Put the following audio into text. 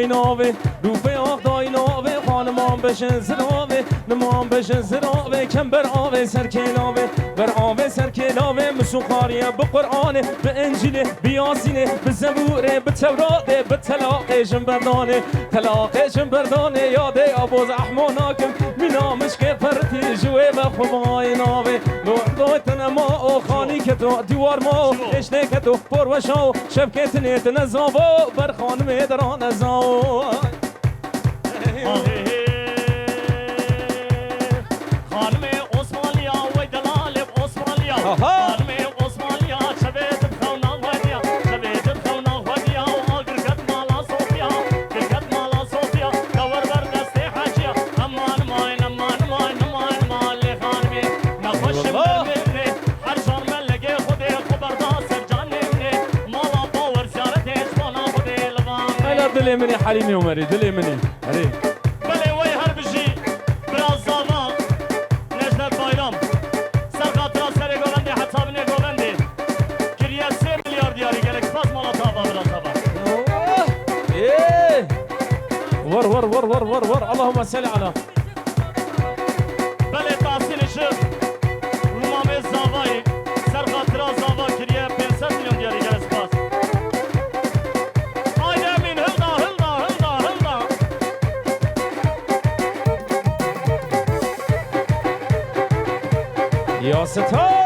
دایناوه روپه آق دایناوه خانمان بشن زراوه نمان بشن زراوه کم بر آوه سرکلاوه بر آوه سرکلاوه مسوخاریه به قرآنه به انجیله به یاسینه به زبوره به توراته به طلاقه جنبردانه طلاقه جنبردانه یاده آبوز احماناکم مینامش که پرتی جوه و خوبای ناوه نوعدویتن ما او خانی که تو دیوار ما اشته که تو پروشاو شب که تنیت نزاو بر خانم دران نزاو خانم عثمانیا و دلال عثمانیا خانم عثمانیا شبیت خونا ودیا شبیت خونا ودیا و گرگت مالا صوفیا گرگت مالا صوفیا دور بر دست حاجیا امان ماین امان ماین امان مال خانمی نخوش برنه هر شان ملگه خود خبردار جانه مالا باور زیارت اسمانا خود لبام الا دلی منی حلیمی عمری دلی منی هری ور ور ور ور ور ور اللهم صل على بله تحصیل شد رومامه زاوایی سر خاطر زاوا کریه 500 میلیون دیاری گره سپاس آیده امین هلدا هلدا هلدا هلدا یا ستار